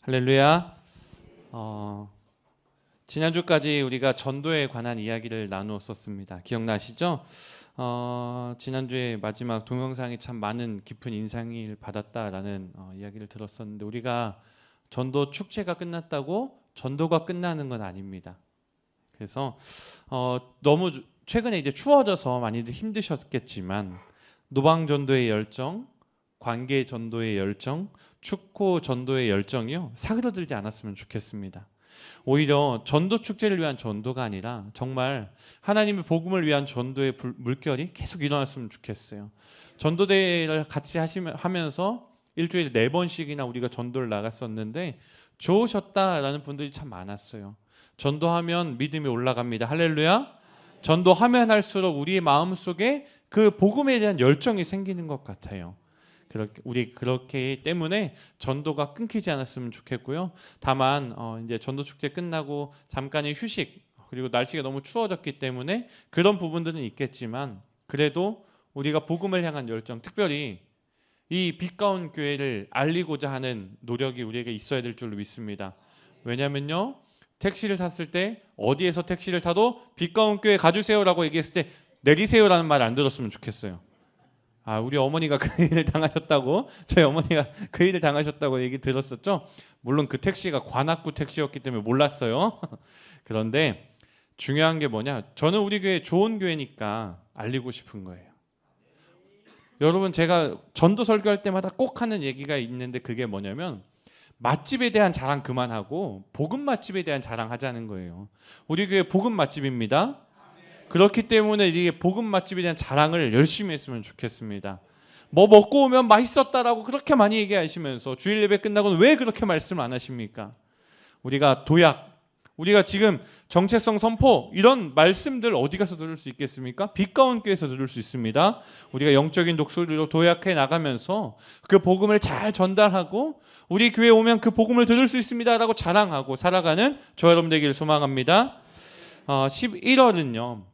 할렐루야. 지난주까지 우리가 전도에 관한 이야기를 나누었었습니다. 기억나시죠? 지난주에 마지막 동영상이 참 많은 깊은 인상을 받았다라는 이야기를 들었었는데, 우리가 전도 축제가 끝났다고 전도가 끝나는 건 아닙니다. 그래서 너무 최근에 이제 추워져서 많이들 힘드셨겠지만, 노방 전도의 열정, 관계 전도의 열정, 축구 전도의 열정이요, 사그러들지 않았으면 좋겠습니다. 오히려 전도 축제를 위한 전도가 아니라 정말 하나님의 복음을 위한 전도의 물결이 계속 일어났으면 좋겠어요. 전도대회를 같이 하면서 일주일에 4번씩이나 우리가 전도를 나갔었는데 좋으셨다라는 분들이 참 많았어요. 전도하면 믿음이 올라갑니다. 할렐루야. 전도하면 할수록 우리의 마음속에 그 복음에 대한 열정이 생기는 것 같아요. 우리 그렇기 때문에 전도가 끊기지 않았으면 좋겠고요. 다만 이제 전도 축제 끝나고 잠깐의 휴식, 그리고 날씨가 너무 추워졌기 때문에 그런 부분들은 있겠지만, 그래도 우리가 복음을 향한 열정, 특별히 이 빛 가운 교회를 알리고자 하는 노력이 우리에게 있어야 될 줄로 믿습니다. 왜냐면요, 택시를 탔을 때 어디에서 택시를 타도 빛 가운 교회 가주세요라고 얘기했을 때 내리세요라는 말 안 들었으면 좋겠어요. 우리 어머니가 그 일을 당하셨다고, 저희 어머니가 그 일을 당하셨다고 얘기 들었었죠. 물론 그 택시가 관악구 택시였기 때문에 몰랐어요. 그런데 중요한 게 뭐냐, 저는 우리 교회 좋은 교회니까 알리고 싶은 거예요. 여러분, 제가 전도 설교할 때마다 꼭 하는 얘기가 있는데, 그게 뭐냐면 맛집에 대한 자랑 그만하고 복음 맛집에 대한 자랑하자는 거예요. 우리 교회 복음 맛집입니다. 그렇기 때문에 이게 복음 맛집에 대한 자랑을 열심히 했으면 좋겠습니다. 뭐 먹고 오면 맛있었다라고 그렇게 많이 얘기하시면서 주일 예배 끝나고는 왜 그렇게 말씀 안 하십니까? 우리가 도약, 우리가 지금 정체성 선포, 이런 말씀들 어디 가서 들을 수 있겠습니까? 빛 가운 교회에서 들을 수 있습니다. 우리가 영적인 독소리로 도약해 나가면서 그 복음을 잘 전달하고 우리 교회에 오면 그 복음을 들을 수 있습니다라고 자랑하고 살아가는 저 여러분 되기를 소망합니다. 11월은요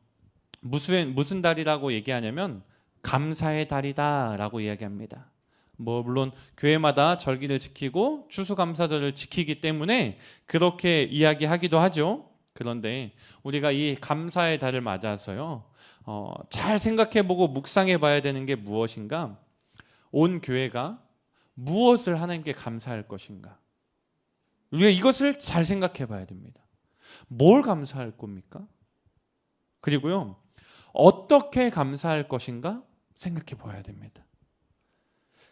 무슨 달이라고 얘기하냐면 감사의 달이다라고 이야기합니다. 물론 교회마다 절기를 지키고 추수감사절을 지키기 때문에 그렇게 이야기하기도 하죠. 그런데 우리가 이 감사의 달을 맞아서요, 잘 생각해보고 묵상해봐야 되는 게 무엇인가? 온 교회가 무엇을 하나님께 감사할 것인가? 우리가 이것을 잘 생각해봐야 됩니다. 뭘 감사할 겁니까? 그리고요, 어떻게 감사할 것인가 생각해 봐야 됩니다.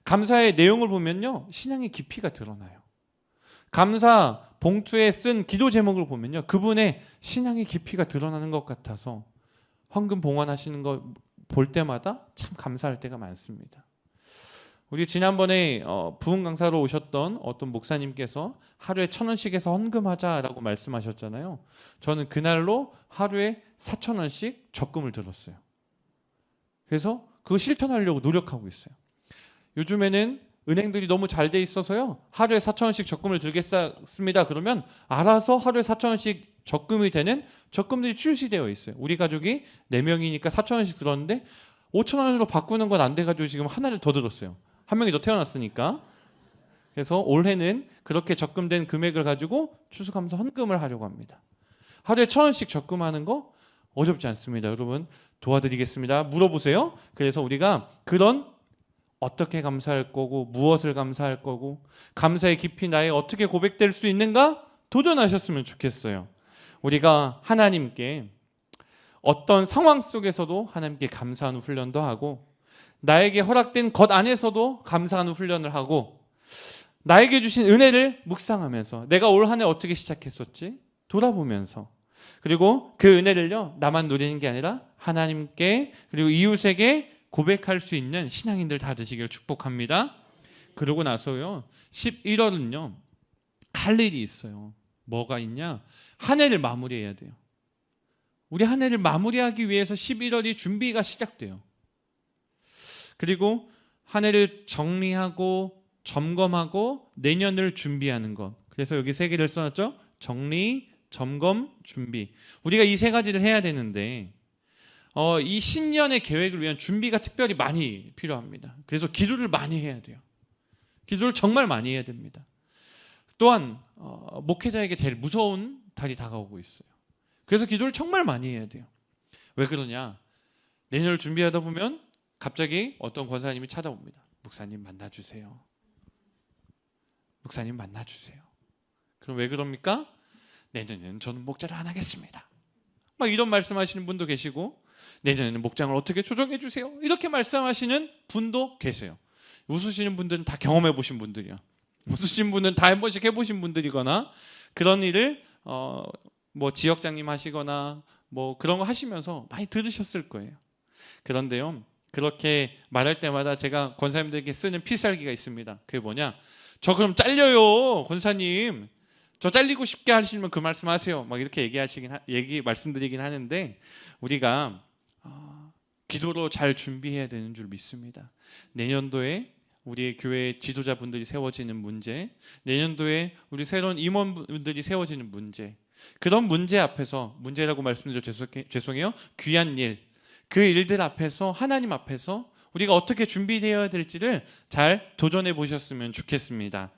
감사의 내용을 보면요, 신앙의 깊이가 드러나요. 감사 봉투에 쓴 기도 제목을 보면요, 그분의 신앙의 깊이가 드러나는 것 같아서 헌금 봉헌하시는 거 볼 때마다 참 감사할 때가 많습니다. 우리 지난번에 부흥 강사로 오셨던 어떤 목사님께서 하루에 1,000원씩 해서 헌금하자라고 말씀하셨잖아요. 저는 그날로 하루에 4,000원씩 적금을 들었어요. 그래서 그거 실천하려고 노력하고 있어요. 요즘에는 은행들이 너무 잘 돼 있어서요, 하루에 4,000원씩 적금을 들겠습니다 그러면 알아서 하루에 4,000원씩 적금이 되는 적금들이 출시되어 있어요. 우리 가족이 4명이니까 4,000원씩 들었는데 5,000원으로 바꾸는 건 안 돼가지고 지금 하나를 더 들었어요. 한 명이 더 태어났으니까. 그래서 올해는 그렇게 적금된 금액을 가지고 추수감사 헌금을 하려고 합니다. 하루에 1,000원씩 적금하는 거 어렵지 않습니다. 여러분, 도와드리겠습니다. 물어보세요. 그래서 우리가 그런 어떻게 감사할 거고 무엇을 감사할 거고 감사의 깊이 나에 어떻게 고백될 수 있는가 도전하셨으면 좋겠어요. 우리가 하나님께 어떤 상황 속에서도 하나님께 감사하는 훈련도 하고, 나에게 허락된 것 안에서도 감사하는 훈련을 하고, 나에게 주신 은혜를 묵상하면서 내가 올 한 해 어떻게 시작했었지 돌아보면서, 그리고 그 은혜를요 나만 누리는 게 아니라 하나님께 그리고 이웃에게 고백할 수 있는 신앙인들 다 되시길 축복합니다. 그러고 나서요 11월은요 할 일이 있어요. 뭐가 있냐? 한 해를 마무리해야 돼요. 우리 한 해를 마무리하기 위해서 11월이 준비가 시작돼요. 그리고 한 해를 정리하고 점검하고 내년을 준비하는 것. 그래서 여기 3개를 써놨죠. 정리, 점검, 준비. 우리가 이 3가지를 해야 되는데 이 신년의 계획을 위한 준비가 특별히 많이 필요합니다. 그래서 기도를 많이 해야 돼요. 기도를 정말 많이 해야 됩니다. 또한 목회자에게 제일 무서운 달이 다가오고 있어요. 그래서 기도를 정말 많이 해야 돼요. 왜 그러냐? 내년을 준비하다 보면 갑자기 어떤 권사님이 찾아옵니다. 목사님 만나주세요. 목사님 만나주세요. 그럼 왜 그럽니까? 내년에는 저는 목자를 안 하겠습니다. 막 이런 말씀하시는 분도 계시고, 내년에는 목장을 어떻게 조정해 주세요. 이렇게 말씀하시는 분도 계세요. 웃으시는 분들은 다 경험해 보신 분들이야. 웃으신 분은 다 한 번씩 해보신 분들이거나, 그런 일을 뭐 지역장님 하시거나 뭐 그런 거 하시면서 많이 들으셨을 거예요. 그런데요, 그렇게 말할 때마다 제가 권사님들에게 쓰는 필살기가 있습니다. 그게 뭐냐? 저 그럼 잘려요, 권사님. 저 잘리고 싶게 하시면 그 말씀하세요. 막 이렇게 말씀드리긴 하는데, 우리가 기도로 잘 준비해야 되는 줄 믿습니다. 내년도에 우리 교회 지도자분들이 세워지는 문제, 내년도에 우리 새로운 임원분들이 세워지는 문제, 그런 문제 앞에서, 문제라고 말씀드려 죄송해요, 귀한 일, 그 일들 앞에서, 하나님 앞에서 우리가 어떻게 준비되어야 될지를 잘 도전해 보셨으면 좋겠습니다.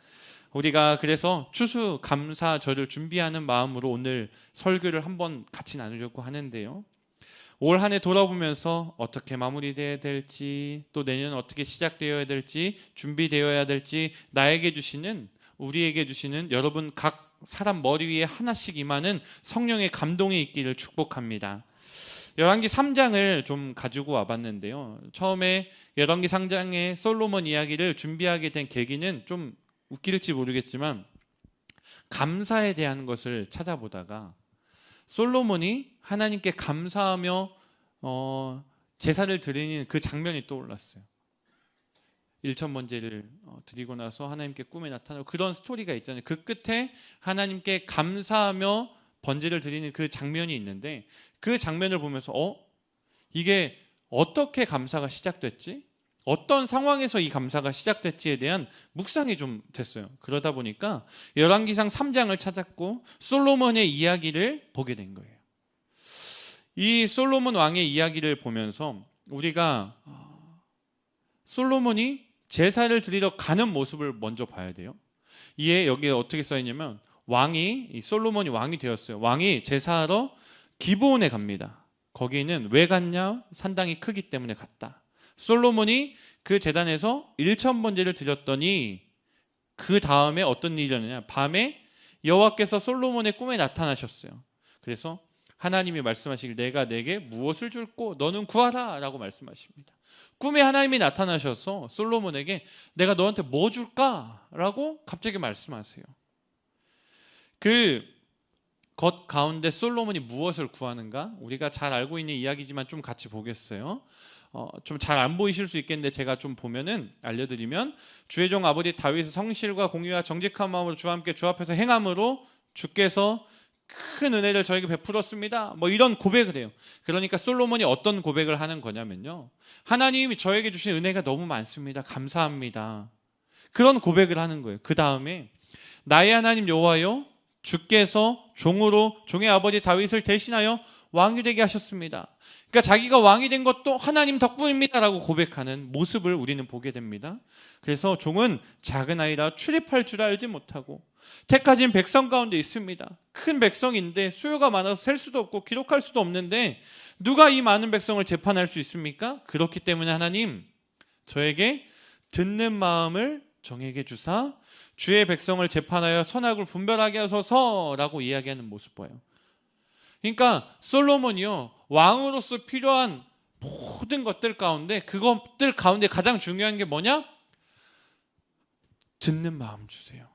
우리가 그래서 추수감사절을 준비하는 마음으로 오늘 설교를 한번 같이 나누려고 하는데요, 올 한 해 돌아보면서 어떻게 마무리되어야 될지, 또 내년은 어떻게 시작되어야 될지, 준비되어야 될지, 나에게 주시는, 우리에게 주시는, 여러분 각 사람 머리 위에 하나씩 임하는 성령의 감동이 있기를 축복합니다. 열왕기 3장을 좀 가지고 와봤는데요, 처음에 열왕기 3장의 솔로몬 이야기를 준비하게 된 계기는 좀 웃길지 모르겠지만, 감사에 대한 것을 찾아보다가 솔로몬이 하나님께 감사하며 제사를 드리는 그 장면이 떠올랐어요. 1,000번제를 드리고 나서 하나님께 꿈에 나타나고, 그런 스토리가 있잖아요. 그 끝에 하나님께 감사하며 번제를 드리는 그 장면이 있는데, 그 장면을 보면서 이게 어떻게 감사가 시작됐지? 어떤 상황에서 이 감사가 시작됐지에 대한 묵상이 좀 됐어요. 그러다 보니까 열왕기상 3장을 찾았고 솔로몬의 이야기를 보게 된 거예요. 이 솔로몬 왕의 이야기를 보면서 우리가 솔로몬이 제사를 드리러 가는 모습을 먼저 봐야 돼요. 이에 여기에 어떻게 써 있냐면, 솔로몬이 왕이 되었어요. 왕이 제사하러 기브온에 갑니다. 거기는 왜 갔냐? 산당이 크기 때문에 갔다. 솔로몬이 그 제단에서 1,000번제를 드렸더니 그 다음에 어떤 일이 일어나냐? 밤에 여호와께서 솔로몬의 꿈에 나타나셨어요. 그래서 하나님이 말씀하시길, 내가 내게 무엇을 줄꼬 너는 구하라 라고 말씀하십니다. 꿈에 하나님이 나타나셔서 솔로몬에게 내가 너한테 뭐 줄까? 라고 갑자기 말씀하세요. 그 것 가운데 솔로몬이 무엇을 구하는가? 우리가 잘 알고 있는 이야기지만 좀 같이 보겠어요. 좀 잘 안 보이실 수 있겠는데 제가 좀 보면은 알려드리면, 주의 종 아버지 다윗의 성실과 공의와 정직한 마음으로 주와 함께 주 앞에서 행함으로 주께서 큰 은혜를 저에게 베풀었습니다. 뭐 이런 고백을 해요. 그러니까 솔로몬이 어떤 고백을 하는 거냐면요, 하나님이 저에게 주신 은혜가 너무 많습니다. 감사합니다. 그런 고백을 하는 거예요. 그 다음에 나의 하나님 여호와여, 주께서 종의 아버지 다윗을 대신하여 왕이 되게 하셨습니다. 그러니까 자기가 왕이 된 것도 하나님 덕분입니다라고 고백하는 모습을 우리는 보게 됩니다. 그래서 종은 작은 아이라 출입할 줄 알지 못하고 택하진 백성 가운데 있습니다. 큰 백성인데 수요가 많아서 셀 수도 없고 기록할 수도 없는데 누가 이 많은 백성을 재판할 수 있습니까? 그렇기 때문에 하나님, 저에게 듣는 마음을 정에게 주사 주의 백성을 재판하여 선악을 분별하게 하소서라고 이야기하는 모습 보여요. 그러니까 솔로몬이요, 왕으로서 필요한 모든 것들 가운데, 그것들 가운데 가장 중요한 게 뭐냐? 듣는 마음 주세요.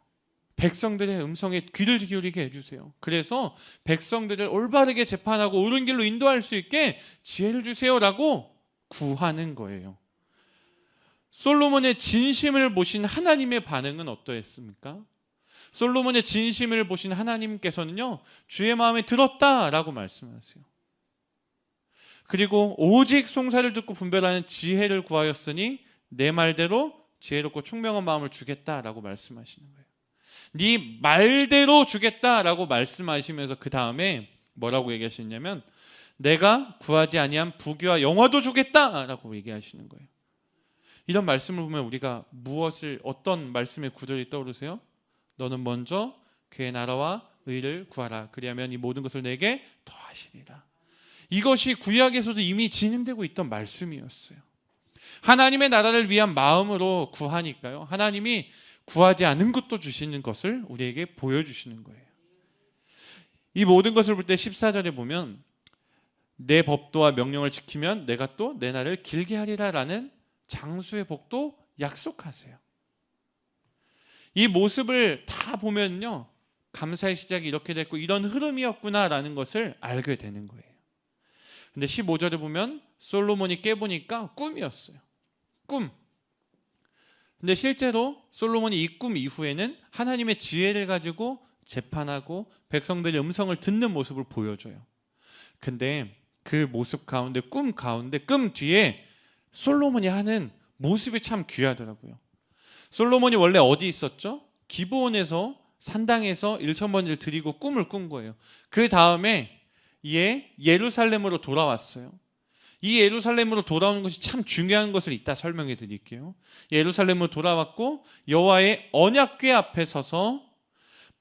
백성들의 음성에 귀를 기울이게 해주세요. 그래서 백성들을 올바르게 재판하고 옳은 길로 인도할 수 있게 지혜를 주세요라고 구하는 거예요. 솔로몬의 진심을 보신 하나님의 반응은 어떠했습니까? 솔로몬의 진심을 보신 하나님께서는요, 주의 마음에 들었다라고 말씀하세요. 그리고 오직 송사를 듣고 분별하는 지혜를 구하였으니 내 말대로 지혜롭고 총명한 마음을 주겠다라고 말씀하시는 거예요. 네 말대로 주겠다라고 말씀하시면서 그 다음에 뭐라고 얘기하시냐면, 내가 구하지 아니한 부귀와 영화도 주겠다라고 얘기하시는 거예요. 이런 말씀을 보면 우리가 어떤 말씀의 구절이 떠오르세요? 너는 먼저 그의 나라와 의를 구하라. 그리하면 이 모든 것을 내게 더하시리라. 이것이 구약에서도 이미 진행되고 있던 말씀이었어요. 하나님의 나라를 위한 마음으로 구하니까요, 하나님이 구하지 않은 것도 주시는 것을 우리에게 보여주시는 거예요. 이 모든 것을 볼 때 14절에 보면 내 법도와 명령을 지키면 내가 또 내 날을 길게 하리라 라는 장수의 복도 약속하세요. 이 모습을 다 보면요, 감사의 시작이 이렇게 됐고 이런 흐름이었구나라는 것을 알게 되는 거예요. 근데 15절에 보면 솔로몬이 깨보니까 꿈이었어요. 꿈. 근데 실제로 솔로몬이 이 꿈 이후에는 하나님의 지혜를 가지고 재판하고 백성들의 음성을 듣는 모습을 보여줘요. 근데 그 모습 가운데, 꿈 가운데, 꿈 뒤에 솔로몬이 하는 모습이 참 귀하더라고요. 솔로몬이 원래 어디 있었죠? 기브온에서 산당에서 1,000번을 드리고 꿈을 꾼 거예요. 그 다음에 예루살렘으로 돌아왔어요. 이 예루살렘으로 돌아오는 것이 참 중요한 것을 이따 설명해 드릴게요. 예루살렘으로 돌아왔고 여호와의 언약궤 앞에 서서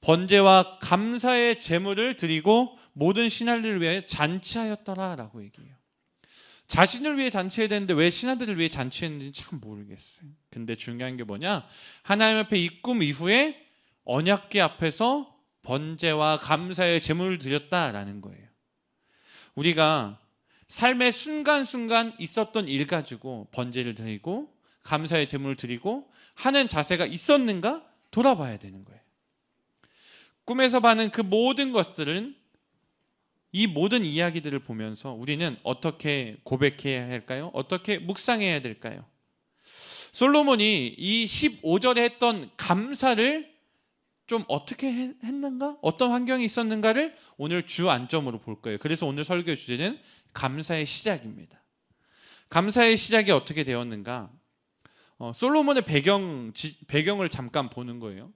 번제와 감사의 제물을 드리고 모든 신하들을 위해 잔치하였더라라고 얘기해요. 자신을 위해 잔치해야 되는데 왜 신하들을 위해 잔치했는지 참 모르겠어요. 근데 중요한 게 뭐냐? 하나님 앞에 이 꿈 이후에 언약궤 앞에서 번제와 감사의 제물을 드렸다라는 거예요. 우리가 삶의 순간순간 있었던 일 가지고 번제를 드리고 감사의 제물을 드리고 하는 자세가 있었는가 돌아봐야 되는 거예요. 꿈에서 봐는 그 모든 것들은, 이 모든 이야기들을 보면서 우리는 어떻게 고백해야 할까요? 어떻게 묵상해야 될까요? 솔로몬이 이 15절에 했던 감사를 좀 어떻게 했는가? 어떤 환경이 있었는가를 오늘 주 안점으로 볼 거예요. 그래서 오늘 설교 주제는 감사의 시작입니다. 감사의 시작이 어떻게 되었는가? 솔로몬의 배경을 잠깐 보는 거예요.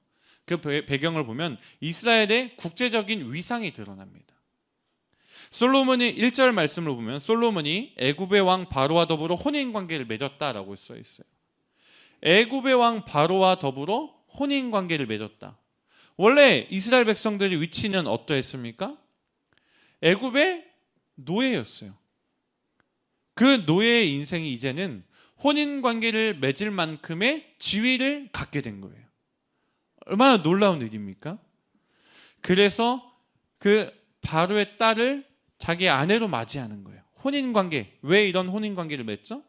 그 배경을 보면 이스라엘의 국제적인 위상이 드러납니다. 솔로몬이 1절 말씀을 보면 솔로몬이 애굽의 왕 바로와 더불어 혼인관계를 맺었다라고 써 있어요. 애굽의 왕 바로와 더불어 혼인관계를 맺었다. 원래 이스라엘 백성들의 위치는 어떠했습니까? 애굽의 노예였어요. 그 노예의 인생이 이제는 혼인관계를 맺을 만큼의 지위를 갖게 된 거예요. 얼마나 놀라운 일입니까? 그래서 그 바로의 딸을 자기 아내로 맞이하는 거예요. 혼인관계. 왜 이런 혼인관계를 맺죠?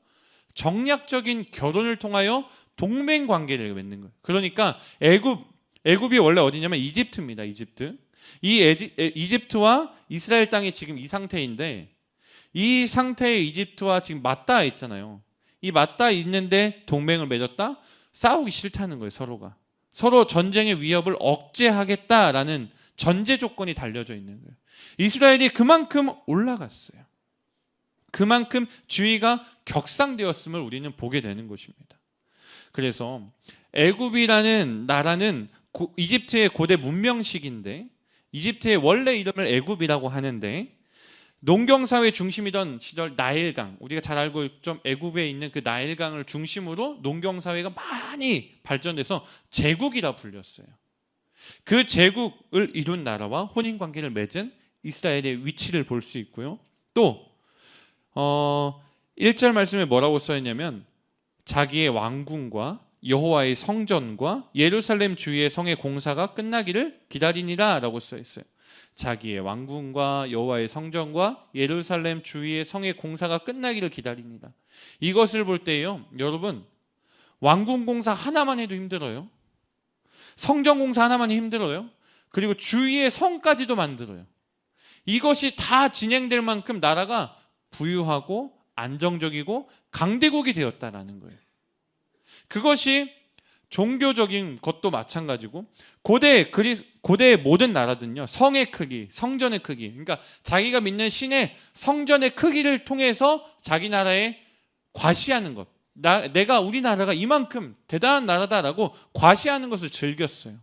정략적인 결혼을 통하여 동맹관계를 맺는 거예요. 그러니까 애굽이 원래 어디냐면 이집트입니다. 이집트. 이집트와 이스라엘 땅이 지금 이 상태인데, 이 상태의 이집트와 지금 맞닿아 있잖아요. 이 맞닿아 있는데 동맹을 맺었다? 싸우기 싫다는 거예요. 서로 전쟁의 위협을 억제하겠다라는 전제 조건이 달려져 있는 거예요. 이스라엘이 그만큼 올라갔어요. 그만큼 지위가 격상되었음을 우리는 보게 되는 것입니다. 그래서 애굽이라는 나라는 이집트의 고대 문명식인데, 이집트의 원래 이름을 애굽이라고 하는데, 농경사회 중심이던 시절 나일강, 우리가 잘 알고 있죠. 애굽에 있는 그 나일강을 중심으로 농경사회가 많이 발전돼서 제국이라 불렸어요. 그 제국을 이룬 나라와 혼인관계를 맺은 이스라엘의 위치를 볼 수 있고요. 또 1절 말씀에 뭐라고 써있냐면 자기의 왕궁과 여호와의 성전과 예루살렘 주위의 성의 공사가 끝나기를 기다리니라 라고 써있어요. 자기의 왕궁과 여호와의 성전과 예루살렘 주위의 성의 공사가 끝나기를 기다립니다. 이것을 볼 때요, 여러분, 왕궁 공사 하나만 해도 힘들어요. 성전 공사 하나만 힘들어요. 그리고 주위의 성까지도 만들어요. 이것이 다 진행될 만큼 나라가 부유하고 안정적이고 강대국이 되었다라는 거예요. 그것이 종교적인 것도 마찬가지고, 고대의 모든 나라들은요, 성의 크기, 성전의 크기, 그러니까 자기가 믿는 신의 성전의 크기를 통해서 자기 나라에 과시하는 것, 우리나라가 이만큼 대단한 나라다라고 과시하는 것을 즐겼어요.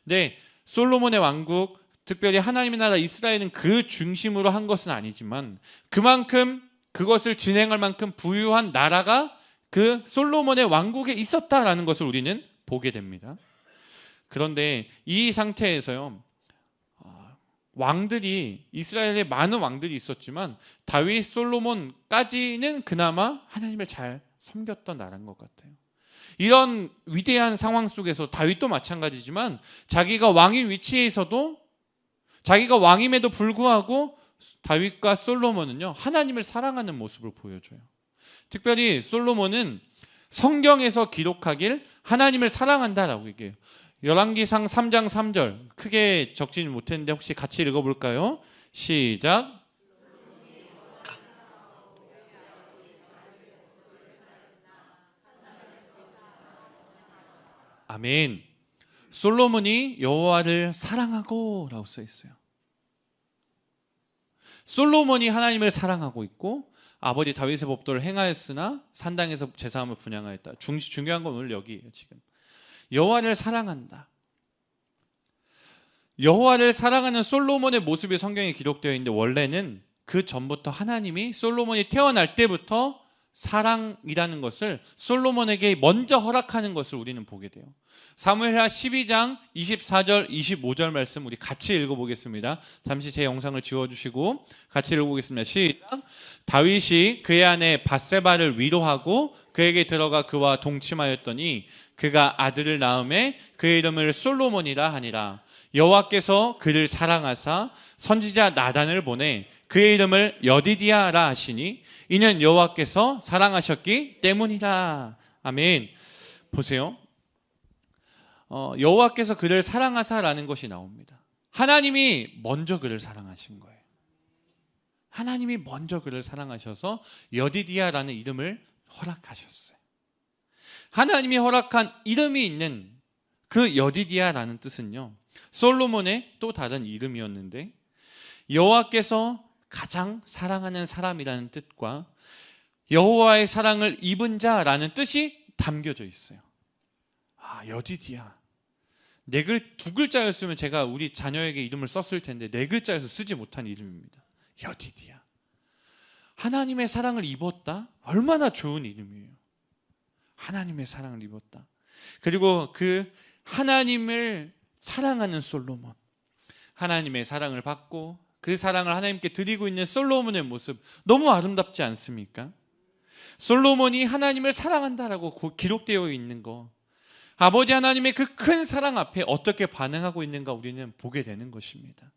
근데 솔로몬의 왕국, 특별히 하나님의 나라 이스라엘은 그 중심으로 한 것은 아니지만 그만큼 그것을 진행할 만큼 부유한 나라가 그 솔로몬의 왕국에 있었다라는 것을 우리는 보게 됩니다. 그런데 이 상태에서요, 왕들이, 이스라엘에 많은 왕들이 있었지만 다윗, 솔로몬까지는 그나마 하나님을 잘 섬겼던 나라인 것 같아요. 이런 위대한 상황 속에서 다윗도 마찬가지지만 자기가 왕인 위치에서도, 자기가 왕임에도 불구하고 다윗과 솔로몬은요, 하나님을 사랑하는 모습을 보여줘요. 특별히 솔로몬은 성경에서 기록하길 하나님을 사랑한다라고 얘기해요. 열왕기상 3장 3절, 크게 적지는 못했는데 혹시 같이 읽어볼까요? 시작. 아멘. 솔로몬이 여호와를 사랑하고 라고 써 있어요. 솔로몬이 하나님을 사랑하고 있고 아버지 다윗의 법도를 행하였으나 산당에서 제사함을 분향하였다. 중요한 건 오늘 여기예요. 지금 여호와를 사랑한다. 여호와를 사랑하는 솔로몬의 모습이 성경에 기록되어 있는데, 원래는 그 전부터 하나님이 솔로몬이 태어날 때부터 사랑이라는 것을 솔로몬에게 먼저 허락하는 것을 우리는 보게 돼요. 사무엘하 12장 24절 25절 말씀 우리 같이 읽어보겠습니다. 잠시 제 영상을 지워주시고 같이 읽어보겠습니다. 시작. 다윗이 그의 아내 밧세바를 위로하고 그에게 들어가 그와 동침하였더니 그가 아들을 낳음에 그의 이름을 솔로몬이라 하니라. 여호와께서 그를 사랑하사 선지자 나단을 보내 그의 이름을 여디디아라 하시니 이는 여호와께서 사랑하셨기 때문이라. 아멘. 보세요. 여호와께서 그를 사랑하사라는 것이 나옵니다. 하나님이 먼저 그를 사랑하신 거예요. 하나님이 먼저 그를 사랑하셔서 여디디아라는 이름을 허락하셨어요. 하나님이 허락한 이름이 있는 그 여디디아라는 뜻은요, 솔로몬의 또 다른 이름이었는데 여호와께서 가장 사랑하는 사람이라는 뜻과 여호와의 사랑을 입은 자라는 뜻이 담겨져 있어요. 여디디아. 두 글자였으면 제가 우리 자녀에게 이름을 썼을 텐데 4글자여서 쓰지 못한 이름입니다. 여디디아. 하나님의 사랑을 입었다? 얼마나 좋은 이름이에요. 하나님의 사랑을 입었다. 그리고 그 하나님을 사랑하는 솔로몬, 하나님의 사랑을 받고 그 사랑을 하나님께 드리고 있는 솔로몬의 모습, 너무 아름답지 않습니까? 솔로몬이 하나님을 사랑한다라고 기록되어 있는 거, 아버지 하나님의 그 큰 사랑 앞에 어떻게 반응하고 있는가 우리는 보게 되는 것입니다.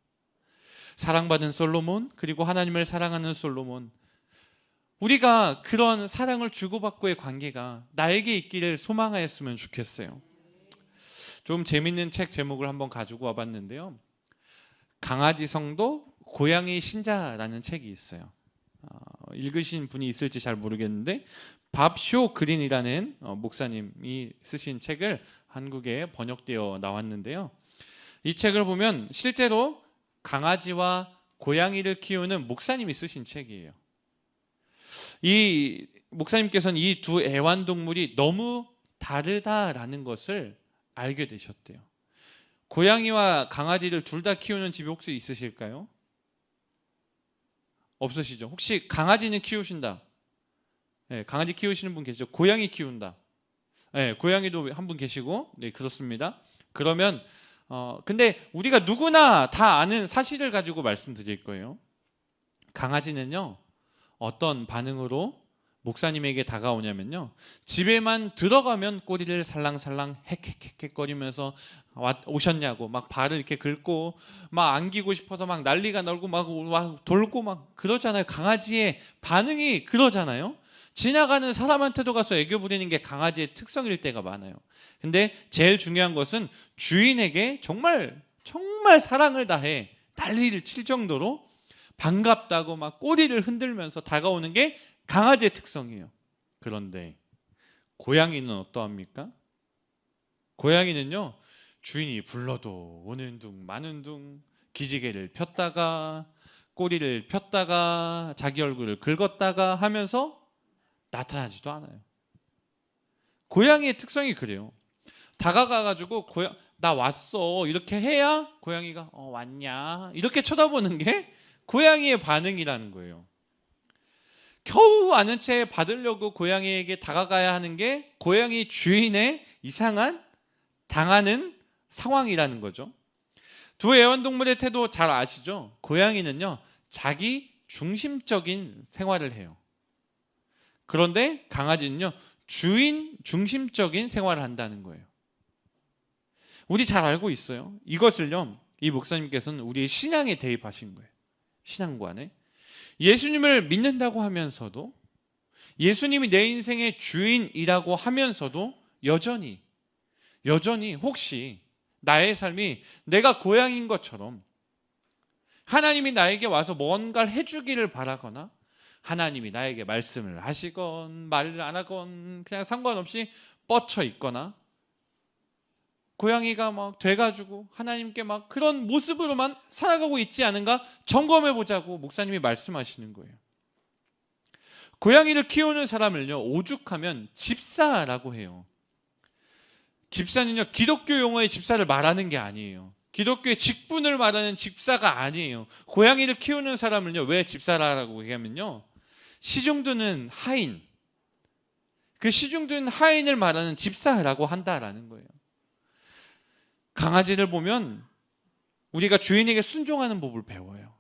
사랑받은 솔로몬, 그리고 하나님을 사랑하는 솔로몬, 우리가 그런 사랑을 주고받고의 관계가 나에게 있기를 소망하였으면 좋겠어요. 좀 재밌는 책 제목을 한번 가지고 와봤는데요, 강아지 성도 고양이 신자라는 책이 있어요. 읽으신 분이 있을지 잘 모르겠는데 밥쇼 그린이라는 목사님이 쓰신 책을 한국에 번역되어 나왔는데요, 이 책을 보면 실제로 강아지와 고양이를 키우는 목사님이 쓰신 책이에요. 이 목사님께서는 이 두 애완동물이 너무 다르다라는 것을 알게 되셨대요. 고양이와 강아지를 둘 다 키우는 집이 혹시 있으실까요? 없으시죠? 혹시 강아지는 키우신다? 네, 강아지 키우시는 분 계시죠? 고양이 키운다? 네, 고양이도 한 분 계시고, 네, 그렇습니다. 그러면 근데 우리가 누구나 다 아는 사실을 가지고 말씀드릴 거예요. 강아지는요, 어떤 반응으로 목사님에게 다가오냐면요, 집에만 들어가면 꼬리를 살랑살랑 헥헥헥거리면서 오셨냐고 막 발을 이렇게 긁고 막 안기고 싶어서 막 난리가 나고 막 돌고 막 그러잖아요. 강아지의 반응이 그러잖아요. 지나가는 사람한테도 가서 애교 부리는 게 강아지의 특성일 때가 많아요. 근데 제일 중요한 것은 주인에게 정말 사랑을 다해 난리를 칠 정도로 반갑다고 막 꼬리를 흔들면서 다가오는 게 강아지의 특성이에요. 그런데 고양이는 어떠합니까? 고양이는요, 주인이 불러도 오는 둥 마는 둥 기지개를 폈다가 꼬리를 폈다가 자기 얼굴을 긁었다가 하면서 나타나지도 않아요. 고양이의 특성이 그래요. 다가가가지고 나 왔어 이렇게 해야 고양이가 왔냐 이렇게 쳐다보는 게 고양이의 반응이라는 거예요. 겨우 아는 채 받으려고 고양이에게 다가가야 하는 게 고양이 주인의 이상한 당하는 상황이라는 거죠. 두 애완동물의 태도 잘 아시죠? 고양이는요, 자기 중심적인 생활을 해요. 그런데 강아지는요, 주인 중심적인 생활을 한다는 거예요. 우리 잘 알고 있어요. 이것을요, 이 목사님께서는 우리의 신앙에 대입하신 거예요. 신앙관에. 예수님을 믿는다고 하면서도, 예수님이 내 인생의 주인이라고 하면서도 여전히 혹시 나의 삶이 내가 고양이인 것처럼 하나님이 나에게 와서 뭔가를 해주기를 바라거나, 하나님이 나에게 말씀을 하시건 말을 안 하건 그냥 상관없이 뻗쳐 있거나, 고양이가 막 돼가지고 하나님께 막 그런 모습으로만 살아가고 있지 않은가 점검해 보자고 목사님이 말씀하시는 거예요. 고양이를 키우는 사람을요, 오죽하면 집사라고 해요. 집사는요, 기독교 용어의 집사를 말하는 게 아니에요. 기독교의 직분을 말하는 집사가 아니에요. 고양이를 키우는 사람을요, 왜 집사라고 얘기하면요, 시중드는 하인, 그 시중드는 하인을 말하는 집사라고 한다라는 거예요. 강아지를 보면 우리가 주인에게 순종하는 법을 배워요.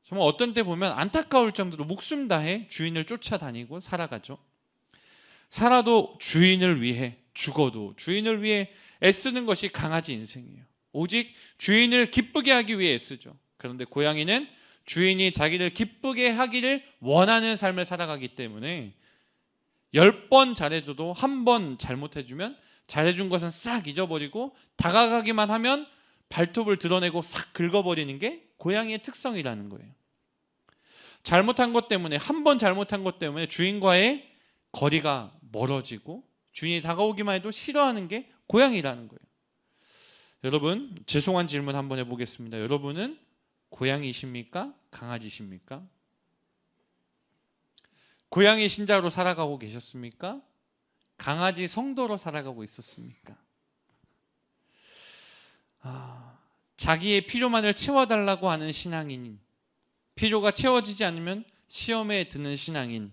정말 어떤 때 보면 안타까울 정도로 목숨 다해 주인을 쫓아다니고 살아가죠. 살아도 주인을 위해, 죽어도 주인을 위해 애쓰는 것이 강아지 인생이에요. 오직 주인을 기쁘게 하기 위해 애쓰죠. 그런데 고양이는 주인이 자기를 기쁘게 하기를 원하는 삶을 살아가기 때문에 10번 잘해줘도 한 번 잘못해주면 잘해준 것은 싹 잊어버리고 다가가기만 하면 발톱을 드러내고 싹 긁어버리는 게 고양이의 특성이라는 거예요. 잘못한 것 때문에, 한 번 잘못한 것 때문에 주인과의 거리가 멀어지고 주인이 다가오기만 해도 싫어하는 게 고양이라는 거예요. 여러분, 죄송한 질문 한번 해보겠습니다. 여러분은 고양이십니까? 강아지십니까? 고양이 신자로 살아가고 계셨습니까? 강아지 성도로 살아가고 있었습니까? 자기의 필요만을 채워달라고 하는 신앙인, 필요가 채워지지 않으면 시험에 드는 신앙인,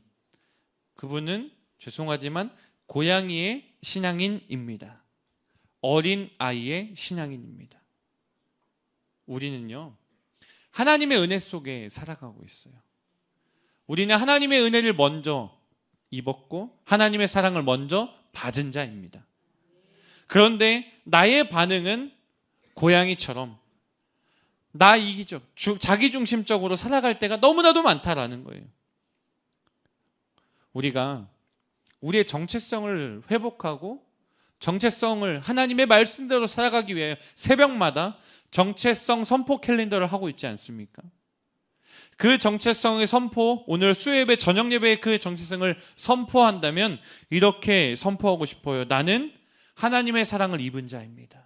그분은 죄송하지만 고양이의 신앙인입니다. 어린 아이의 신앙인입니다. 우리는요, 하나님의 은혜 속에 살아가고 있어요. 우리는 하나님의 은혜를 먼저 입었고 하나님의 사랑을 먼저 받은 자입니다. 그런데 나의 반응은 고양이처럼 나 이기적, 자기중심적으로 살아갈 때가 너무나도 많다라는 거예요. 우리가 우리의 정체성을 회복하고 정체성을 하나님의 말씀대로 살아가기 위해 새벽마다 정체성 선포 캘린더를 하고 있지 않습니까? 그 정체성의 선포, 오늘 수요예배, 저녁예배의 그 정체성을 선포한다면 이렇게 선포하고 싶어요. 나는 하나님의 사랑을 입은 자입니다.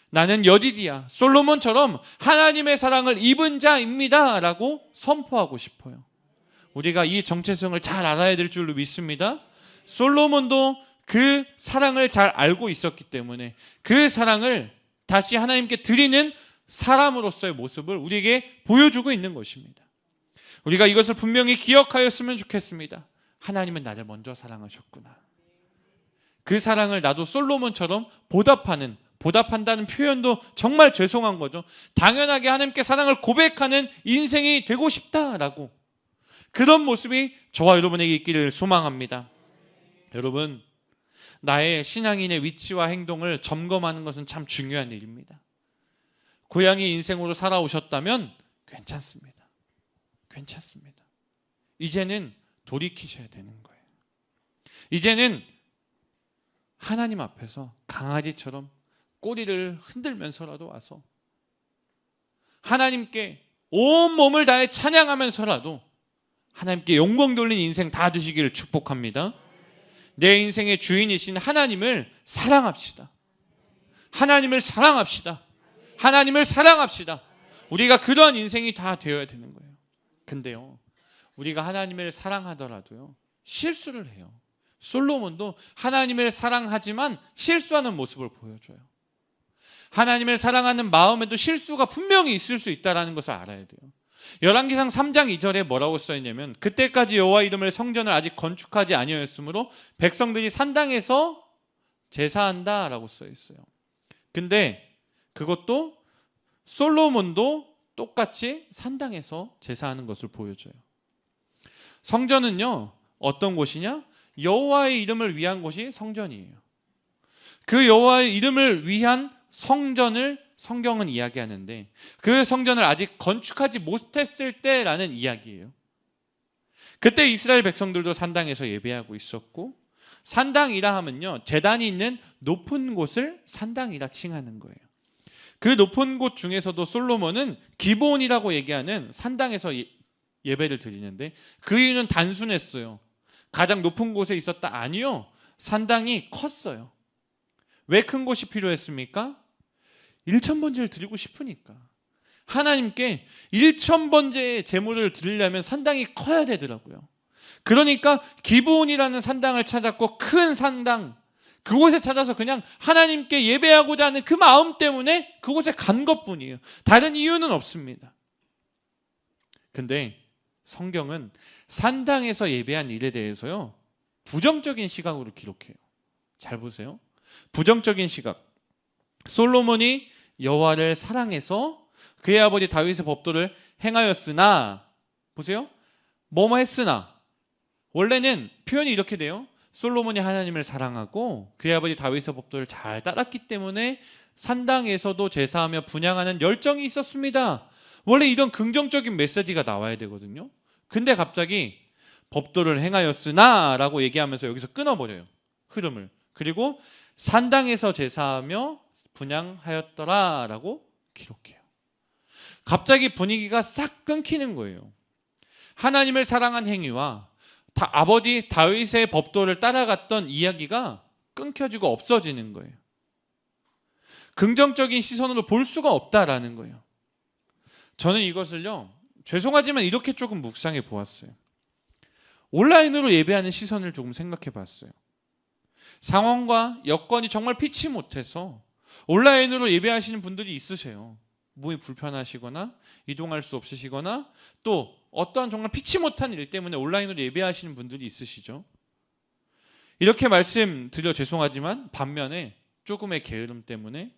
나는 여디디야, 솔로몬처럼 하나님의 사랑을 입은 자입니다 라고 선포하고 싶어요. 우리가 이 정체성을 잘 알아야 될 줄로 믿습니다. 솔로몬도 그 사랑을 잘 알고 있었기 때문에 그 사랑을 다시 하나님께 드리는 사람으로서의 모습을 우리에게 보여주고 있는 것입니다. 우리가 이것을 분명히 기억하였으면 좋겠습니다. 하나님은 나를 먼저 사랑하셨구나. 그 사랑을 나도 솔로몬처럼 보답한다는 표현도 정말 죄송한 거죠. 당연하게 하나님께 사랑을 고백하는 인생이 되고 싶다라고, 그런 모습이 저와 여러분에게 있기를 소망합니다. 여러분, 나의 신앙인의 위치와 행동을 점검하는 것은 참 중요한 일입니다. 고양이 인생으로 살아오셨다면 괜찮습니다. 이제는 돌이키셔야 되는 거예요. 이제는 하나님 앞에서 강아지처럼 꼬리를 흔들면서라도 와서 하나님께 온 몸을 다해 찬양하면서라도 하나님께 영광 돌린 인생 다 되시기를 축복합니다. 내 인생의 주인이신 하나님을 사랑합시다. 하나님을 사랑합시다. 우리가 그러한 인생이 다 되어야 되는 거예요. 근데요, 우리가 하나님을 사랑하더라도요, 실수를 해요. 솔로몬도 하나님을 사랑하지만 실수하는 모습을 보여줘요. 하나님을 사랑하는 마음에도 실수가 분명히 있을 수 있다는 것을 알아야 돼요. 열왕기상 3장 2절에 뭐라고 써있냐면, 그때까지 여호와 이름을 성전을 아직 건축하지 아니하였으므로 백성들이 산당에서 제사한다라고 써 있어요. 근데 그것도 솔로몬도 똑같이 산당에서 제사하는 것을 보여줘요. 성전은요, 어떤 곳이냐? 여호와의 이름을 위한 곳이 성전이에요. 그 여호와의 이름을 위한 성전을 성경은 이야기하는데, 그 성전을 아직 건축하지 못했을 때라는 이야기예요. 그때 이스라엘 백성들도 산당에서 예배하고 있었고, 산당이라 하면요, 제단이 있는 높은 곳을 산당이라 칭하는 거예요. 그 높은 곳 중에서도 솔로몬은 기브온이라고 얘기하는 산당에서 예배를 드리는데, 그 이유는 단순했어요. 가장 높은 곳에 있었다? 아니요, 산당이 컸어요. 왜 큰 곳이 필요했습니까? 1000번제를 드리고 싶으니까. 하나님께 1000번제의 제물을 드리려면 산당이 커야 되더라고요. 그러니까 기브온이라는 산당을 찾았고, 큰 산당, 그곳에 찾아서 그냥 하나님께 예배하고자 하는 그 마음 때문에 그곳에 간 것뿐이에요. 다른 이유는 없습니다. 근데 성경은 산당에서 예배한 일에 대해서요, 부정적인 시각으로 기록해요. 잘 보세요. 부정적인 시각. 솔로몬이 여호와를 사랑해서 그의 아버지 다윗의 법도를 행하였으나, 보세요. 뭐뭐 했으나. 원래는 표현이 이렇게 돼요. 솔로몬이 하나님을 사랑하고 그의 아버지 다윗의 법도를 잘 따랐기 때문에 산당에서도 제사하며 분향하는 열정이 있었습니다. 원래 이런 긍정적인 메시지가 나와야 되거든요. 근데 갑자기 법도를 행하였으나 라고 얘기하면서 여기서 끊어버려요, 흐름을. 그리고 산당에서 제사하며 분향하였더라 라고 기록해요. 갑자기 분위기가 싹 끊기는 거예요. 하나님을 사랑한 행위와 아버지 다윗의 법도를 따라갔던 이야기가 끊겨지고 없어지는 거예요. 긍정적인 시선으로 볼 수가 없다라는 거예요. 저는 이것을요, 죄송하지만 이렇게 조금 묵상해 보았어요. 온라인으로 예배하는 시선을 조금 생각해 봤어요. 상황과 여건이 정말 피치 못해서 온라인으로 예배하시는 분들이 있으세요. 몸이 불편하시거나 이동할 수 없으시거나 또 어떠한 정말 피치 못한 일 때문에 온라인으로 예배하시는 분들이 있으시죠. 이렇게 말씀드려 죄송하지만 반면에 조금의 게으름 때문에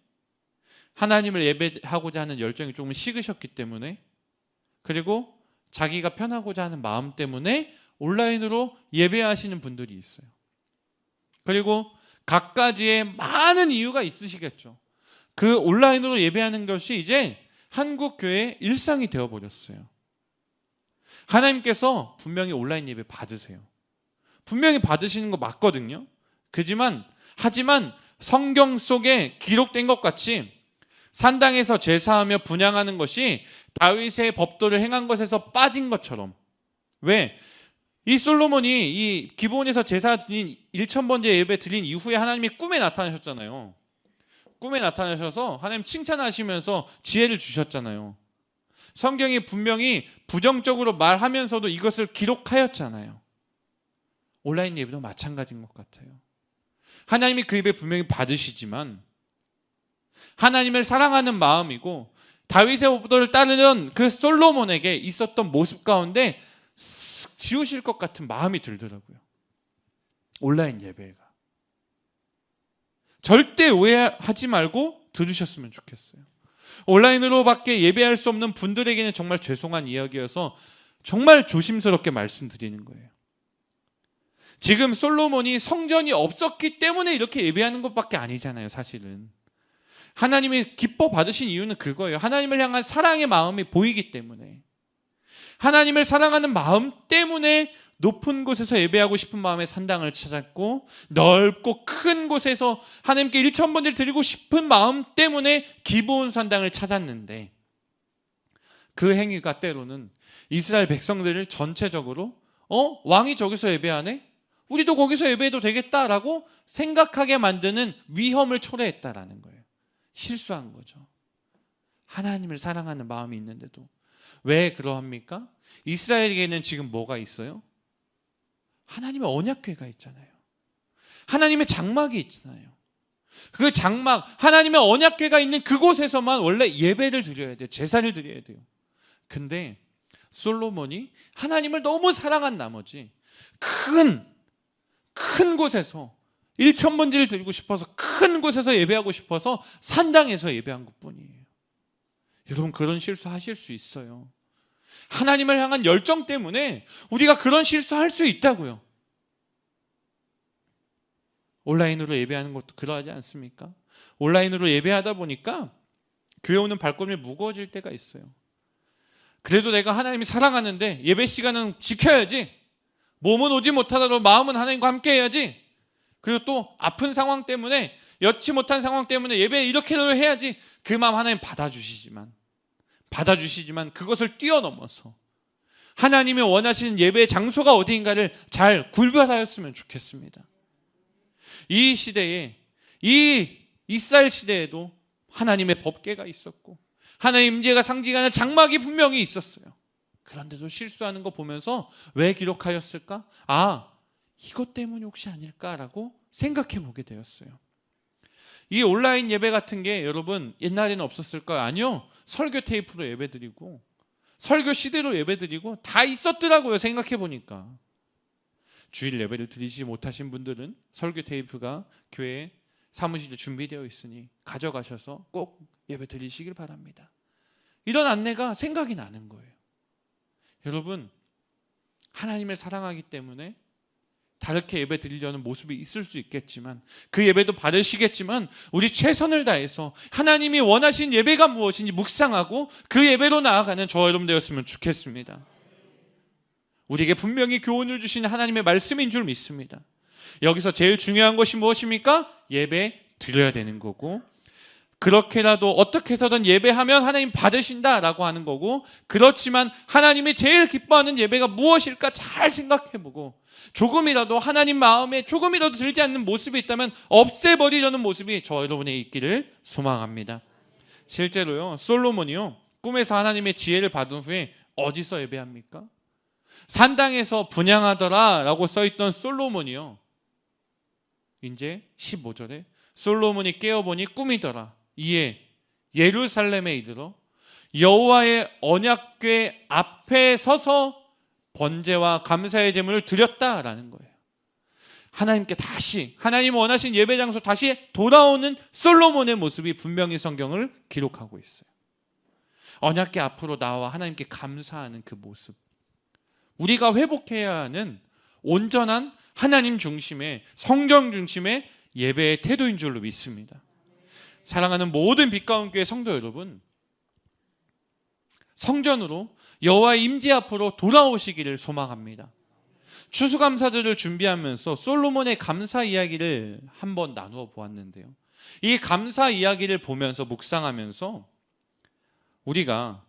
하나님을 예배하고자 하는 열정이 조금 식으셨기 때문에, 그리고 자기가 편하고자 하는 마음 때문에 온라인으로 예배하시는 분들이 있어요. 그리고 갖가지의 많은 이유가 있으시겠죠. 그 온라인으로 예배하는 것이 이제 한국 교회의 일상이 되어버렸어요. 하나님께서 분명히 온라인 예배 받으세요. 분명히 받으시는 거 맞거든요. 하지만 성경 속에 기록된 것 같이 산당에서 제사하며 분향하는 것이 다윗의 법도를 행한 것에서 빠진 것처럼, 왜? 이 솔로몬이 이 기브온에서 제사 드린 1000번째 예배 드린 이후에 하나님이 꿈에 나타나셨잖아요. 꿈에 나타나셔서 하나님 칭찬하시면서 지혜를 주셨잖아요. 성경이 분명히 부정적으로 말하면서도 이것을 기록하였잖아요. 온라인 예배도 마찬가지인 것 같아요. 하나님이 그 예배 분명히 받으시지만 하나님을 사랑하는 마음이고 다윗의 법도를 따르는 그 솔로몬에게 있었던 모습 가운데 쓱 지우실 것 같은 마음이 들더라고요. 온라인 예배가. 절대 오해하지 말고 들으셨으면 좋겠어요. 온라인으로밖에 예배할 수 없는 분들에게는 정말 죄송한 이야기여서 정말 조심스럽게 말씀드리는 거예요. 지금 솔로몬이 성전이 없었기 때문에 이렇게 예배하는 것밖에 아니잖아요, 사실은. 하나님이 기뻐 받으신 이유는 그거예요. 하나님을 향한 사랑의 마음이 보이기 때문에. 하나님을 사랑하는 마음 때문에 높은 곳에서 예배하고 싶은 마음에 산당을 찾았고, 넓고 큰 곳에서 하나님께 1000번을 드리고 싶은 마음 때문에 기브온 산당을 찾았는데, 그 행위가 때로는 이스라엘 백성들을 전체적으로 왕이 저기서 예배하네? 우리도 거기서 예배해도 되겠다라고 생각하게 만드는 위험을 초래했다라는 거예요. 실수한 거죠. 하나님을 사랑하는 마음이 있는데도. 왜 그러합니까? 이스라엘에게는 지금 뭐가 있어요? 하나님의 언약궤가 있잖아요. 하나님의 장막이 있잖아요. 그 장막, 하나님의 언약궤가 있는 그곳에서만 원래 예배를 드려야 돼요. 제사를 드려야 돼요. 근데 솔로몬이 하나님을 너무 사랑한 나머지 큰 곳에서 일천번지를 드리고 싶어서 큰 곳에서 예배하고 싶어서 산당에서 예배한 것뿐이에요. 여러분 그런 실수 하실 수 있어요. 하나님을 향한 열정 때문에 우리가 그런 실수할 수 있다고요. 온라인으로 예배하는 것도 그러하지 않습니까? 온라인으로 예배하다 보니까 교회 오는 발걸음이 무거워질 때가 있어요. 그래도 내가 하나님이 사랑하는데 예배 시간은 지켜야지. 몸은 오지 못하더라도 마음은 하나님과 함께 해야지. 그리고 또 아픈 상황 때문에, 여치 못한 상황 때문에 예배 이렇게라도 해야지. 그 마음 하나님 받아주시지만 그것을 뛰어넘어서 하나님이 원하시는 예배의 장소가 어디인가를 잘 구별하였으면 좋겠습니다. 이 시대에, 이 이스라엘 시대에도 하나님의 법궤가 있었고 하나님의 임재가 상징하는 장막이 분명히 있었어요. 그런데도 실수하는 거 보면서 왜 기록하였을까? 이것 때문이 혹시 아닐까라고 생각해 보게 되었어요. 이 온라인 예배 같은 게 여러분 옛날에는 없었을까요? 아니요. 설교 테이프로 예배드리고 설교 CD로 예배드리고 다 있었더라고요. 생각해 보니까. 주일 예배를 드리지 못하신 분들은 설교 테이프가 교회 사무실에 준비되어 있으니 가져가셔서 꼭 예배 드리시길 바랍니다. 이런 안내가 생각이 나는 거예요. 여러분 하나님을 사랑하기 때문에 다르게 예배 드리려는 모습이 있을 수 있겠지만 그 예배도 받으시겠지만 우리 최선을 다해서 하나님이 원하신 예배가 무엇인지 묵상하고 그 예배로 나아가는 저와 여러분 되었으면 좋겠습니다. 우리에게 분명히 교훈을 주신 하나님의 말씀인 줄 믿습니다. 여기서 제일 중요한 것이 무엇입니까? 예배 드려야 되는 거고, 그렇게라도 어떻게 해서든 예배하면 하나님 받으신다라고 하는 거고, 그렇지만 하나님이 제일 기뻐하는 예배가 무엇일까 잘 생각해보고 조금이라도 하나님 마음에 조금이라도 들지 않는 모습이 있다면 없애버리려는 모습이 저와 여러분의 있기를 소망합니다. 실제로요, 솔로몬이요 꿈에서 하나님의 지혜를 받은 후에 어디서 예배합니까? 산당에서 분향하더라 라고 써있던 솔로몬이요, 이제 15절에 솔로몬이 깨어보니 꿈이더라. 이에 예루살렘에 이르러 여호와의 언약궤 앞에 서서 번제와 감사의 제물을 드렸다라는 거예요. 하나님께 다시, 하나님 원하신 예배 장소 다시 돌아오는 솔로몬의 모습이 분명히 성경을 기록하고 있어요. 언약궤 앞으로 나와 하나님께 감사하는 그 모습, 우리가 회복해야 하는 온전한 하나님 중심의, 성경 중심의 예배의 태도인 줄로 믿습니다. 사랑하는 모든 빛가운 교회 성도 여러분, 성전으로 여호와의 임재 앞으로 돌아오시기를 소망합니다. 추수감사절을 준비하면서 솔로몬의 감사 이야기를 한번 나누어 보았는데요, 이 감사 이야기를 보면서 묵상하면서 우리가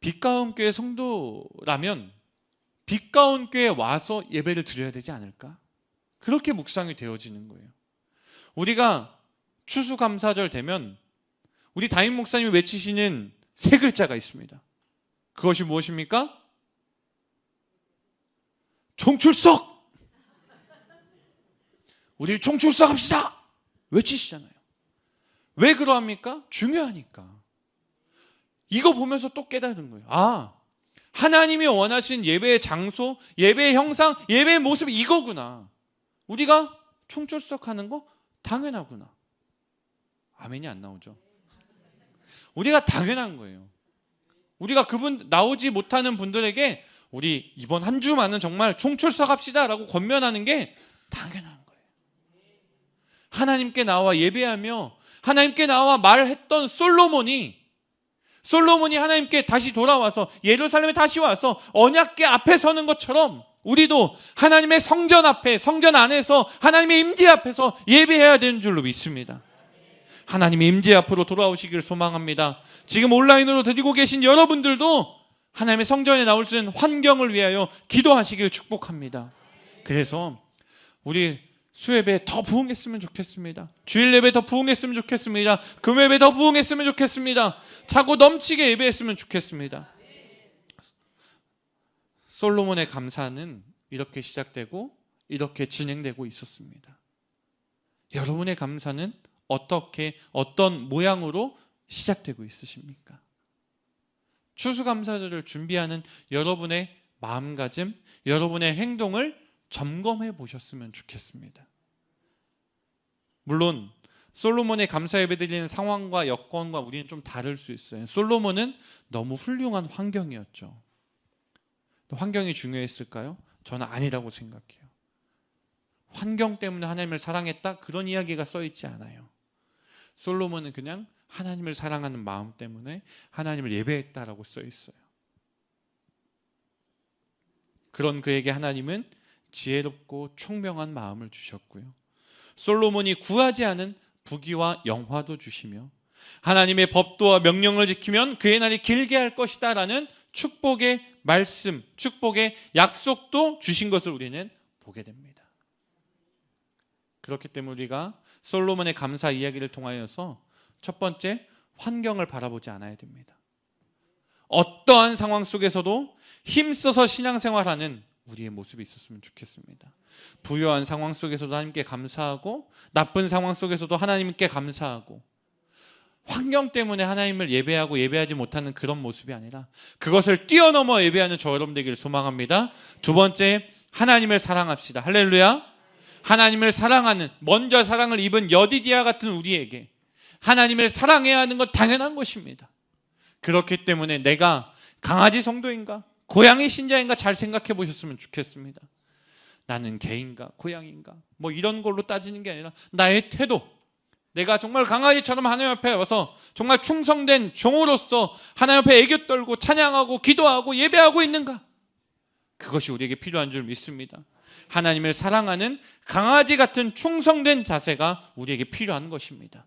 빛가운 교회 성도라면 빛가운 교회에 와서 예배를 드려야 되지 않을까? 그렇게 묵상이 되어지는 거예요. 우리가 추수감사절 되면 우리 담임 목사님이 외치시는 세 글자가 있습니다. 그것이 무엇입니까? 총출석! 우리 총출석 합시다! 외치시잖아요. 왜 그러합니까? 중요하니까. 이거 보면서 또 깨달은 거예요. 하나님이 원하신 예배의 장소, 예배의 형상, 예배의 모습이 이거구나. 우리가 총출석하는 거 당연하구나. 아멘이 안 나오죠. 우리가 당연한 거예요. 우리가 그분 나오지 못하는 분들에게 우리 이번 한 주만은 정말 총출석합시다 라고 권면하는 게 당연한 거예요. 하나님께 나와 예배하며 하나님께 나와 말했던 솔로몬이 하나님께 다시 돌아와서 예루살렘에 다시 와서 언약궤 앞에 서는 것처럼 우리도 하나님의 성전 앞에, 성전 안에서 하나님의 임재 앞에서 예배해야 되는 줄로 믿습니다. 하나님의 임재 앞으로 돌아오시기를 소망합니다. 지금 온라인으로 드리고 계신 여러분들도 하나님의 성전에 나올 수 있는 환경을 위하여 기도하시기를 축복합니다. 그래서 우리 수예배 더 부흥했으면 좋겠습니다. 주일 예배 더 부흥했으면 좋겠습니다. 금요예배 더 부흥했으면 좋겠습니다. 차고 넘치게 예배했으면 좋겠습니다. 솔로몬의 감사는 이렇게 시작되고 이렇게 진행되고 있었습니다. 여러분의 감사는 어떻게, 어떤 모양으로 시작되고 있으십니까? 추수감사절을 준비하는 여러분의 마음가짐, 여러분의 행동을 점검해 보셨으면 좋겠습니다. 물론 솔로몬의 감사 예배 드리는 상황과 여건과 우리는 좀 다를 수 있어요. 솔로몬은 너무 훌륭한 환경이었죠. 환경이 중요했을까요? 저는 아니라고 생각해요. 환경 때문에 하나님을 사랑했다? 그런 이야기가 써 있지 않아요. 솔로몬은 그냥 하나님을 사랑하는 마음 때문에 하나님을 예배했다라고 써 있어요. 그런 그에게 하나님은 지혜롭고 총명한 마음을 주셨고요. 솔로몬이 구하지 않은 부귀와 영화도 주시며 하나님의 법도와 명령을 지키면 그의 날이 길게 할 것이다 라는 축복의 말씀, 축복의 약속도 주신 것을 우리는 보게 됩니다. 그렇기 때문에 우리가 솔로몬의 감사 이야기를 통하여서 첫 번째, 환경을 바라보지 않아야 됩니다. 어떠한 상황 속에서도 힘써서 신앙생활하는 우리의 모습이 있었으면 좋겠습니다. 부유한 상황 속에서도 하나님께 감사하고 나쁜 상황 속에서도 하나님께 감사하고 환경 때문에 하나님을 예배하고 예배하지 못하는 그런 모습이 아니라 그것을 뛰어넘어 예배하는 저 여러분 되기를 소망합니다. 두 번째, 하나님을 사랑합시다. 할렐루야. 하나님을 사랑하는, 먼저 사랑을 입은 여디디아 같은 우리에게 하나님을 사랑해야 하는 건 당연한 것입니다. 그렇기 때문에 내가 강아지 성도인가 고양이 신자인가 잘 생각해 보셨으면 좋겠습니다. 나는 개인가 고양인가 뭐 이런 걸로 따지는 게 아니라 나의 태도, 내가 정말 강아지처럼 하나님 앞에 와서 정말 충성된 종으로서 하나님 앞에 애교 떨고 찬양하고 기도하고 예배하고 있는가, 그것이 우리에게 필요한 줄 믿습니다. 하나님을 사랑하는 강아지 같은 충성된 자세가 우리에게 필요한 것입니다.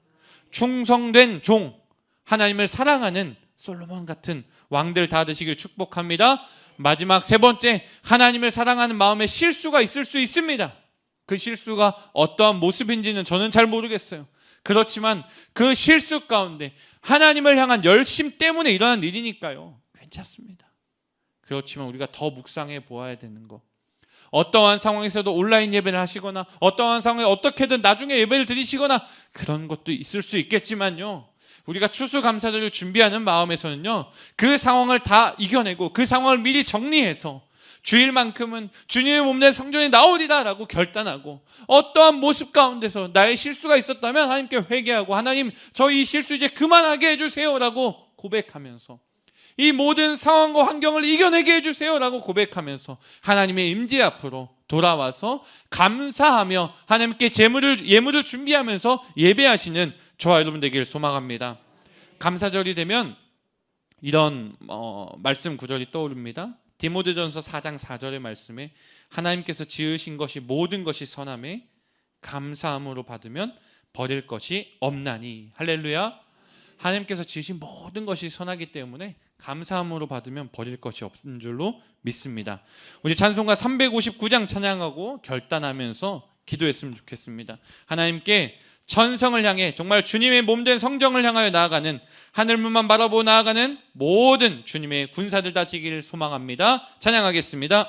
충성된 종, 하나님을 사랑하는 솔로몬 같은 왕들 다 되시길 축복합니다. 마지막 세 번째, 하나님을 사랑하는 마음에 실수가 있을 수 있습니다. 그 실수가 어떠한 모습인지는 저는 잘 모르겠어요. 그렇지만 그 실수 가운데 하나님을 향한 열심 때문에 일어난 일이니까요, 괜찮습니다. 그렇지만 우리가 더 묵상해 보아야 되는 것, 어떠한 상황에서도 온라인 예배를 하시거나 어떠한 상황에 어떻게든 나중에 예배를 드리시거나 그런 것도 있을 수 있겠지만요, 우리가 추수감사절을 준비하는 마음에서는요, 그 상황을 다 이겨내고 그 상황을 미리 정리해서 주일만큼은 주님의 몸된 성전에 나오리라 라고 결단하고, 어떠한 모습 가운데서 나의 실수가 있었다면 하나님께 회개하고 하나님 저 이 실수 이제 그만하게 해주세요 라고 고백하면서, 이 모든 상황과 환경을 이겨내게 해주세요 라고 고백하면서 하나님의 임재 앞으로 돌아와서 감사하며 하나님께 예물을 준비하면서 예배하시는 저와 여러분 되기를 소망합니다. 감사절이 되면 이런 말씀 구절이 떠오릅니다. 디모데전서 4장 4절의 말씀에 하나님께서 지으신 것이 모든 것이 선함에 감사함으로 받으면 버릴 것이 없나니. 할렐루야. 하나님께서 지으신 모든 것이 선하기 때문에 감사함으로 받으면 버릴 것이 없는 줄로 믿습니다. 우리 찬송가 359장 찬양하고 결단하면서 기도했으면 좋겠습니다. 하나님께 천성을 향해 정말 주님의 몸된 성전을 향하여 나아가는, 하늘문만 바라보고 나아가는 모든 주님의 군사들 다 지기를 소망합니다. 찬양하겠습니다.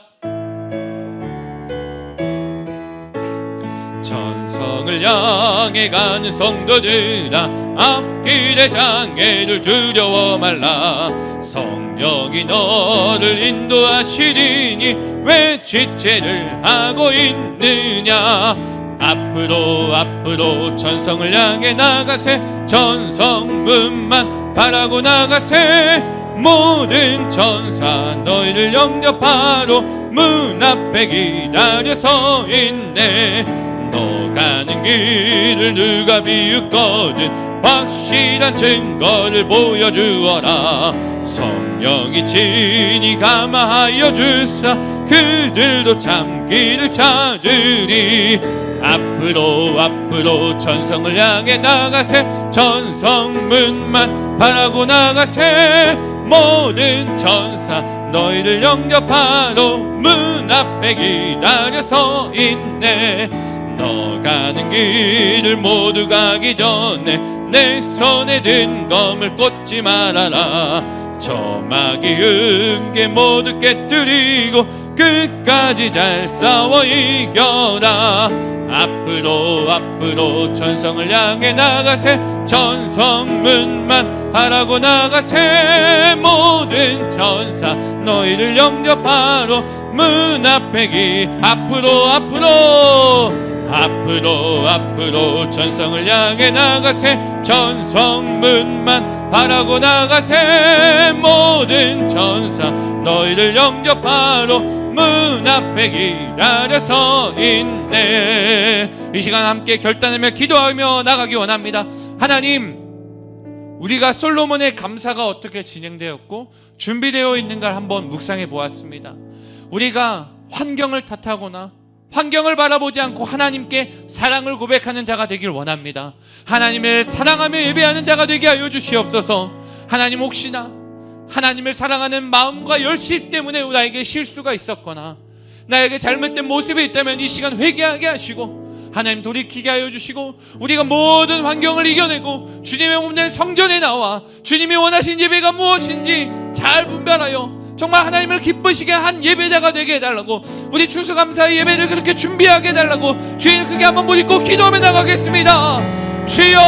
천성을 향해 가는 성도들아, 앞길에 장애를 두려워 말라. 성령이 너를 인도하시리니 왜 지체를 하고 있느냐. 앞으로 천성을 향해 나가세. 천성문만 바라고 나가세. 모든 천사 너희를 영접하러 문 앞에 기다려 서 있네. 너 가는 길을 누가 비웃거든 확실한 증거를 보여주어라. 성령이 친히 감화하여 주사 그들도 참 길을 찾으리. 앞으로 천성을 향해 나가세. 천성문만 바라고 나가세. 모든 천사 너희를 영접하러 문 앞에 기다려 서 있네. 너 가는 길을 모두 가기 전에 내 손에 든 검을 꽂지 말아라. 저마귀 은계 모두 깨뜨리고 끝까지 잘 싸워 이겨라. 앞으로 천성을 향해 나가세. 천성문만 바라고 나가세. 모든 천사 너희를 영접하러 문 앞에 앞으로 앞으로 전성을 향해 나가세. 전성문만 바라고 나가세. 모든 천사 너희를 영접하러 문 앞에 기다려서 있네. 이 시간 함께 결단하며 기도하며 나가기 원합니다. 하나님, 우리가 솔로몬의 감사가 어떻게 진행되었고 준비되어 있는가를 한번 묵상해 보았습니다. 우리가 환경을 탓하거나 환경을 바라보지 않고 하나님께 사랑을 고백하는 자가 되길 원합니다. 하나님을 사랑하며 예배하는 자가 되게 하여 주시옵소서. 하나님, 혹시나 하나님을 사랑하는 마음과 열심 때문에 나에게 실수가 있었거나 나에게 잘못된 모습이 있다면 이 시간 회개하게 하시고 하나님 돌이키게 하여 주시고, 우리가 모든 환경을 이겨내고 주님의 몸된 성전에 나와 주님이 원하신 예배가 무엇인지 잘 분별하여 정말 하나님을 기쁘시게 한 예배자가 되게 해달라고, 우리 추수감사의 예배를 그렇게 준비하게 해달라고 주님 크게 한번 부르짖고 기도하며 나가겠습니다. 주여,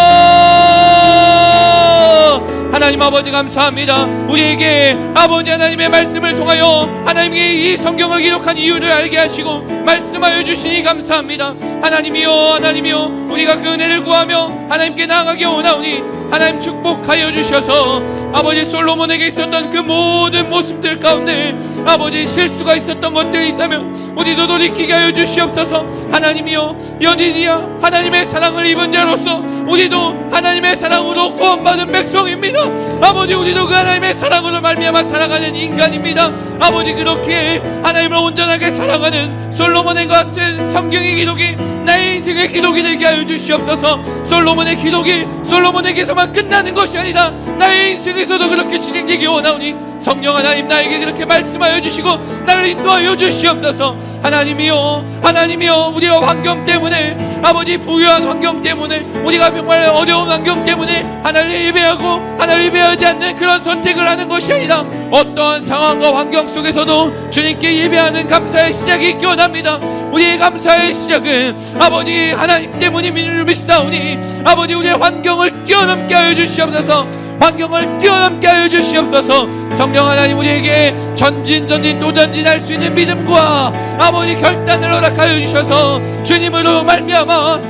하나님 아버지 감사합니다. 우리에게 아버지 하나님의 말씀을 통하여 하나님의 이 성경을 기록한 이유를 알게 하시고 말씀하여 주시니 감사합니다. 하나님이여 우리가 그 은혜를 구하며 하나님께 나아가기 원하오니 하나님 축복하여 주셔서 아버지 솔로몬에게 있었던 그 모든 모습들 가운데 아버지 실수가 있었던 것들이 있다면 우리도 돌이키게 하여 주시옵소서. 하나님이여, 연인이야 하나님의 사랑을 입은 자로서 우리도 하나님의 사랑으로 구원받은 백성입니다. 아버지, 우리도 그 하나님의 사랑으로 말미암아 살아가는 인간입니다. 아버지, 그렇게 하나님을 온전하게 사랑하는 솔로몬의 같은 성경의 기록이 나의 인생의 기록이 되게 하여 주시옵소서. 솔로몬의 기록이 솔로몬에게서만 끝나는 것이 아니라 나의 인생에서도 그렇게 진행되기 원하오니 성령 하나님, 나에게 그렇게 말씀하여 주시고 나를 인도하여 주시옵소서. 하나님이여 우리가 환경 때문에, 아버지 부유한 환경 때문에, 우리가 정말 어려운 환경 때문에 하나님을 예배하고 하나님을 예배하지 않는 그런 선택을 하는 것이 아니라 어떠한 상황과 환경 속에서도 주님께 예배하는 감사의 시작이 있기 원합니다. 우리의 감사의 시작은 아버지 하나님 때문임을 믿사오니 아버지 우리의 환경을 뛰어넘게 하여 주시옵소서. 환경을 뛰어넘게 하여 주시옵소서. 성령 하나님, 우리에게 전진 또 전진할 수 있는 믿음과 아버지 결단을 허락하여 주셔서 주님으로 말미암아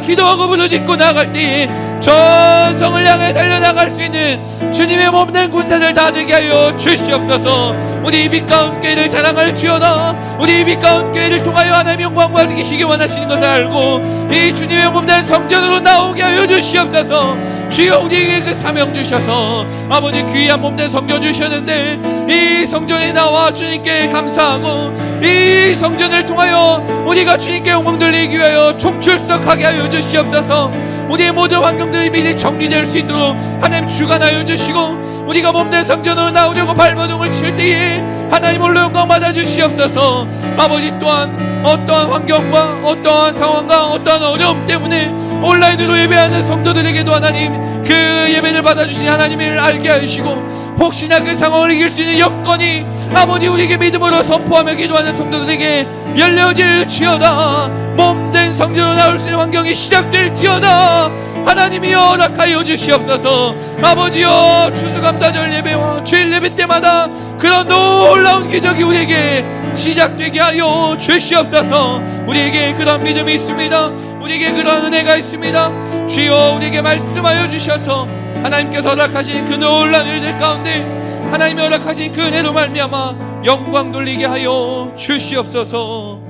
기도하고 부르짖고 나갈 때 전성을 향해 달려나갈 수 있는 주님의 몸된 군사들 다 되게 하여 주시옵소서. 우리 빛 가운 교회를 자랑할지어다. 우리 빛 가운 교회를 통하여 하나님의 영광 받으시기 원하시는 것을 알고 이 주님의 몸된 성전으로 나오게 하여 주시옵소서. 주여, 우리에게 그 사명 주셔서 아버지 귀한 몸된 성전 주셨는데 이 성전에 나와 주님께 감사하고 이 성전을 통하여 우리가 주님께 영광 돌리기 위하여 총출석하게 하여 주시옵소서. 우리의 모든 환경들이 미리 정리될 수 있도록 하나님 주관하여 주시고, 우리가 몸된 성전으로 나오려고 발버둥을 칠 때에 하나님 홀로 영광 받아 주시옵소서. 아버지, 또한 어떠한 환경과 어떠한 상황과 어떠한 어려움 때문에 온라인으로 예배하는 성도들에게도 하나님 그 예배를 받아주신 하나님을 알게 하시고, 혹시나 그 상황을 이길 수 있는 여건이 아버지 우리에게 믿음으로 선포하며 기도하는 성도들에게 열려질지어다. 몸된 성전으로 나올 수 있는 환경이 시작될지어다. 하나님이여 허락하여 주시옵소서. 아버지여, 추수감사절 예배와 주일 예배 때마다 그런 놀라운 기적이 우리에게 시작되게 하여 주시옵소서. 우리에게 그런 믿음이 있습니다. 우리에게 그런 은혜가 있습니다. 주여, 우리에게 말씀하여 주셔서 하나님께서 허락하신 그 놀라운 일들 가운데 하나님이 허락하신 그 은혜로 말미암아 영광 돌리게 하여 주시옵소서.